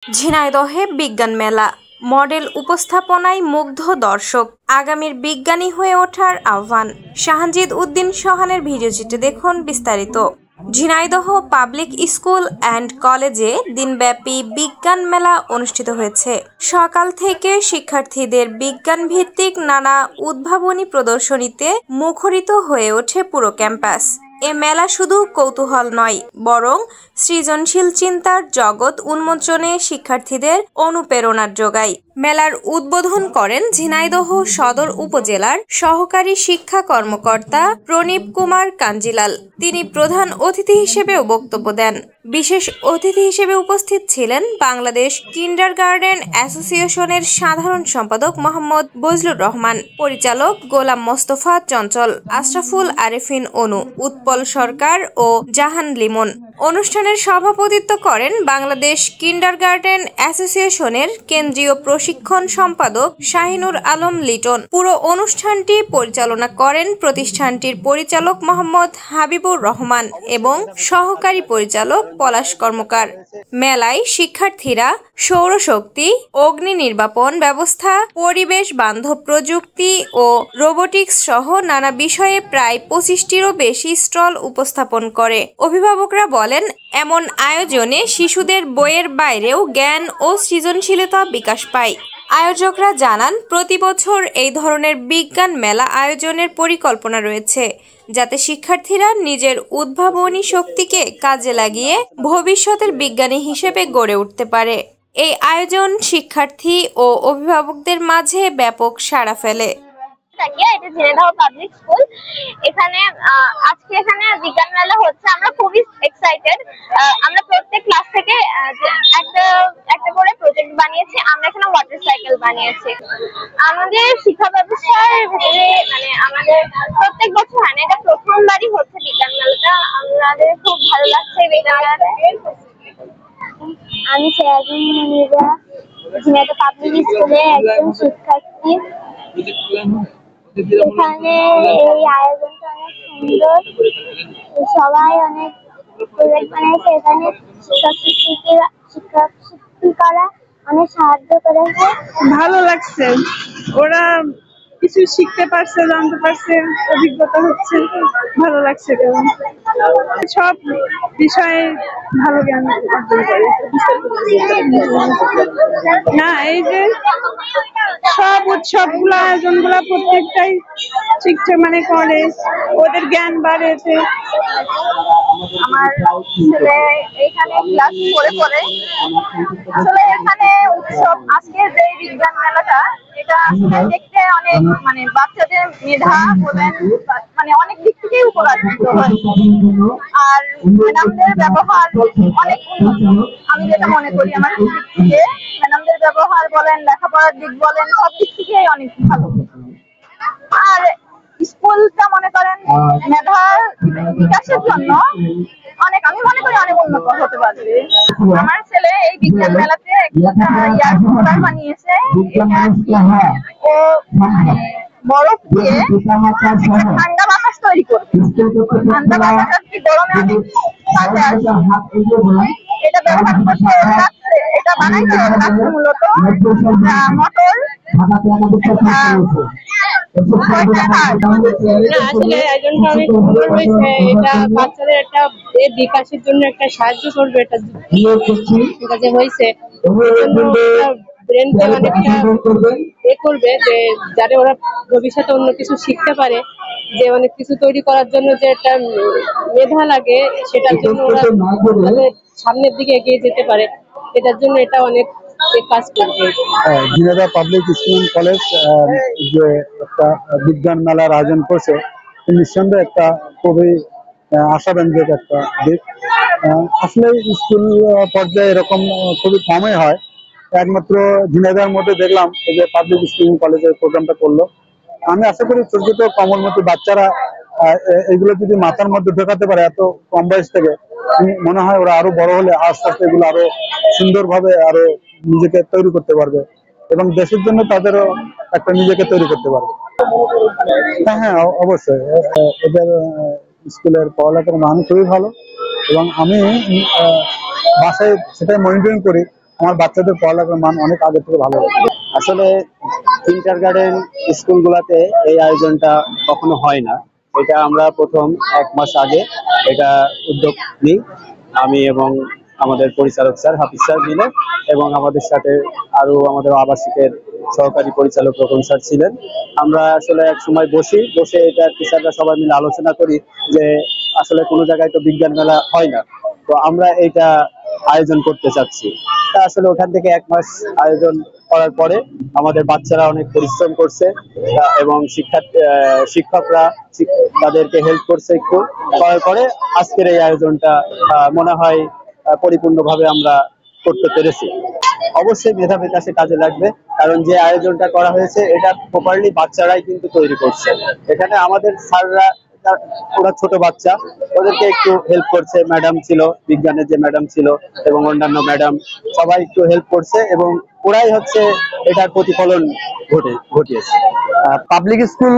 ঝিনাইদহে বিজ্ঞান মেলা মডেল উপস্থাপনায় মুগ্ধ দর্শক, আগামীর বিজ্ঞানী হয়ে ওঠার আহ্বান। শাহানজিদ উদ্দিন সোহানের ভিডিওচিত্রে দেখুন বিস্তারিত। ঝিনাইদহ পাবলিক স্কুল অ্যান্ড কলেজে দিনব্যাপী বিজ্ঞান মেলা অনুষ্ঠিত হয়েছে। সকাল থেকে শিক্ষার্থীদের বিজ্ঞান ভিত্তিক নানা উদ্ভাবনী প্রদর্শনীতে মুখরিত হয়ে ওঠে পুরো ক্যাম্পাস। এ মেলা শুধু কৌতূহল নয়, বরং সৃজনশীল চিন্তার জগৎ উন্মোচনে শিক্ষার্থীদের অনুপ্রেরণার যোগায়। মেলার উদ্বোধন করেন ঝিনাইদহ সদর উপজেলার সহকারী শিক্ষা কর্মকর্তা প্রণীপ কুমার কাঞ্জিলাল। তিনি প্রধান অতিথি হিসেবেও বক্তব্য দেন। বিশেষ অতিথি হিসেবে উপস্থিত ছিলেন বাংলাদেশ কিন্ডারগার্টেন অ্যাসোসিয়েশনের সাধারণ সম্পাদক মোহাম্মদ বজলুর রহমান, পরিচালক গোলাম মোস্তফা চঞ্চল, আশরাফুল আরেফিন অনু, উৎপল সরকার ও জাহান লিমন। অনুষ্ঠানের সভাপতিত্ব করেন বাংলাদেশ কিন্ডারগার্টেন অ্যাসোসিয়েশনের কেন্দ্রীয় প্রশিক্ষণ সম্পাদক শাহিনুর আলম লিটন। পুরো অনুষ্ঠানটি পরিচালনা করেন প্রতিষ্ঠানটির পরিচালক মোহাম্মদ হাবিবুর রহমান এবং সহকারী পরিচালক পলাশ কর্মকার। মেলায় শিক্ষার্থীরা সৌরশক্তি, অগ্নি নির্বাপন ব্যবস্থা, পরিবেশ বান্ধব প্রযুক্তি ও রোবোটিক্স সহ নানা বিষয়ে প্রায় 25টিরও বেশি স্টল উপস্থাপন করে। অভিভাবকরা বলেন, এমন আয়োজনে শিশুদের বইয়ের বাইরেও জ্ঞান ও সৃজনশীলতা বিকাশ পায়। আয়োজকরা জানান, প্রতি বছর এই ধরনের বিজ্ঞান মেলা আয়োজনের পরিকল্পনা রয়েছে, যাতে শিক্ষার্থীরা নিজের উদ্ভাবনী শক্তিকে কাজে লাগিয়ে ভবিষ্যতের বিজ্ঞানী হিসেবে গড়ে উঠতে পারে। এই আয়োজন শিক্ষার্থী ও অভিভাবকদের মাঝে ব্যাপক সাড়া ফেলে। এটা ঝিনাইদহ পাবলিক স্কুল। আজকে এখানে বিজ্ঞান মেলা হচ্ছে। আমরা খুবই এক্সাইটেড। আমরা প্রত্যেক ক্লাস থেকে একটা করে প্রজেক্ট বানিয়েছি। আমরা এখানে ওয়াটার সাইকেল বানিয়েছি। আমাদের শিক্ষা ব্যবস্থার ভিতরে আমাদের প্রত্যেক বছর হয় না, এটা প্রথমবারই হচ্ছে বিজ্ঞান মেলাটা। আমাদের খুব ভালো লাগছে বিজ্ঞান মেলাতে। আমি ঝিনাইদহ পাবলিক স্কুলে একজন শিক্ষার্থী। এখানে এই আয়োজনটা অনেক সুন্দর, সবাই অনেক প্রজেক্ট বানিয়েছে। এখানে শিক্ষক শিক্ষিকারা অনেক সাহায্য করেছে। ভালো লাগছে, ওরা কিছু শিখতে পারছে, জানতে পারছে, অভিজ্ঞতা হচ্ছে, ভালো লাগছে। সব বিষয়ে ভালো জ্ঞান অর্জন করে। না, এই যে সব উৎসবগুলো, আয়োজনগুলো প্রত্যেকটাই শিখছে, করে ওদের জ্ঞান বাড়েছে। আমার ছেলে এখানে ক্লাস পড়ে আসলে এখানে উৎসব, আজকে যে বিজ্ঞান মেলাটা, এটা দেখতে অনেক বাচ্চাদের মেধা বলেন, অনেক দিক থেকেই উপকারিত হয়। আর ম্যাডামদের ব্যবহার অনেক উন্নত, আমি যেটা মনে করি আমার দিক থেকে। ম্যাডামদের ব্যবহার বলেন, লেখাপড়ার দিক বলেন, সব দিক থেকেই অনেক ভালো। আর স্কুলটা মনে করেন মেধার বিকাশের জন্য আমি মনে করি অনেক উন্নত হতে পারবে। আমার ছেলে এই বিজ্ঞান মেলাতে এয়ার কুলার বানিয়েছে। ও বরফ দিয়ে ঠান্ডা বাতাস তৈরি করবে। ঠান্ডা বাতাস গরমে অনেক কাজে আসে। এটা ব্যবহার করতে এটা বানাইতে মূলত মোটর। আসলে আয়োজনটা অনেক সুন্দর হয়েছে। এটা বাচ্চাদের একটা বিকাশের জন্য একটা সাহায্য করবে। এটা যে হয়েছে ব্রেনকে অনেকটা করবে, যে যাতে ওরা ভবিষ্যতে অন্য কিছু শিখতে পারে, যে অনেক কিছু তৈরি করার জন্য যে একটা মেধা লাগে, সেটার জন্য ওরা সামনের দিকে এগিয়ে যেতে পারে। এটার জন্য এটা অনেক কাজ করবে। ঝিনাইদহ পাবলিক স্কুল কলেজ যে একটা বিজ্ঞান মেলার আয়োজন করছে, নিঃসন্দেহে একটা খুবই আশাব্যঞ্জক একটা দিক। আসলে স্কুল পর্যায়ে এরকম খুবই কমই হয়। একমাত্র ঝিনাইদহের মধ্যে দেখলাম এই যে পাবলিক স্কুল কলেজের প্রোগ্রামটা করলো। আমি আশা করি ছোট ছোট কমলমতি বাচ্চারা এগুলো যদি মাথার মধ্যে ঢোকাতে পারে এত কম বয়স থেকে, মনে হয় ওরা আরো বড় হলে আস্তে আস্তে এগুলো আরো সুন্দরভাবে আরো নিজেকে তৈরি করতে পারবে এবং দেশের জন্য তাদেরও একটা নিজেকে তৈরি করতে পারবে। হ্যাঁ, অবশ্যই এদের স্কুলের পড়ালেখার মান খুবই ভালো এবং আমি বাসায় সেটাই মনিটরিং করি। আমার বাচ্চাদের পড়ালেখার মান অনেক আগে থেকে ভালো হবে। আসলে কিন্ডারগার্টেন স্কুলগুলোতে এই আয়োজনটা কখনো হয় না। এটা আমরা প্রথম 1 মাস আগে এটা উদ্যোগ নিই, আমি এবং আমাদের পরিচালক স্যার হাফিজ স্যার মিলে, এবং আমাদের সাথে আরো আমাদের আবাসিকের সহকারী পরিচালক রকম স্যার ছিলেন। আমরা আসলে এক সময় বসে এটা টিচাররা সবাই মিলে আলোচনা করি যে আসলে কোনো জায়গায় তো বিজ্ঞান মেলা হয় না, তো আমরা এইটা আয়োজন করতে চাচ্ছি। তা আসলে ওখান থেকে 1 মাস আয়োজন করার পরে আমাদের বাচ্চারা অনেক পরিশ্রম করছে এবং শিক্ষকরা তাদেরকে হেল্প করছে একটু, করার পরে আজকের এই আয়োজনটা মনে হয় পরিপূর্ণভাবে আমরা করতে পেরেছি। অবশ্যই মেধা বিকাশে কাজে লাগবে, কারণ যে আয়োজনটা করা হয়েছে এটা প্রপারলি বাচ্চারাই কিন্তু তৈরি করছে। এখানে আমাদের স্যাররা, ওরা ছোট বাচ্চা, ওদেরকে একটু হেল্প করছে, ম্যাডাম ছিল, বিজ্ঞানের যে ম্যাডাম ছিল এবং অন্যান্য ম্যাডাম সবাই একটু হেল্প করছে, এবং ওরাই হচ্ছে এটার প্রতিফলন ঘটিয়েছে। পাবলিক স্কুল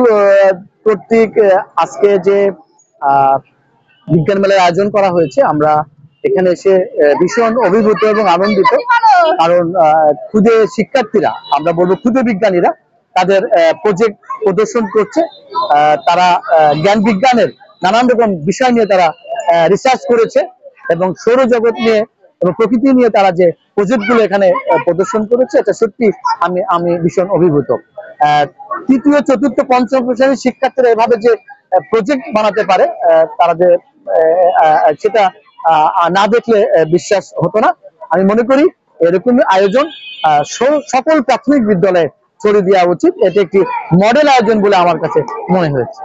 কর্তৃক আজকে যে বিজ্ঞান মেলার আয়োজন করা হয়েছে, আমরা এখানে এসে ভীষণ অভিভূত এবং আনন্দিত। কারণ ক্ষুদে শিক্ষার্থীরা, আমরা বলবো ক্ষুদে বিজ্ঞানীরা, তাদের প্রজেক্ট প্রদর্শন করছে। তারা জ্ঞান বিজ্ঞানের নানান রকম বিষয় নিয়ে তারা রিসার্চ করেছে, এবং সৌরজগৎ নিয়ে এবং প্রকৃতি নিয়ে তারা যে প্রজেক্ট গুলো এখানে প্রদর্শন করেছে, এটা সত্যি আমি ভীষণ অভিভূত। তৃতীয়, চতুর্থ, পঞ্চম শ্রেণীর শিক্ষার্থীরা এভাবে যে প্রজেক্ট বানাতে পারে, তারা যে সেটা না দেখলে বিশ্বাস হতো না। আমি মনে করি এরকম আয়োজন সকল প্রাথমিক বিদ্যালয়ে ছড়িয়ে দেওয়া উচিত। এটি একটি মডেল আয়োজন বলে আমার কাছে মনে হয়েছে।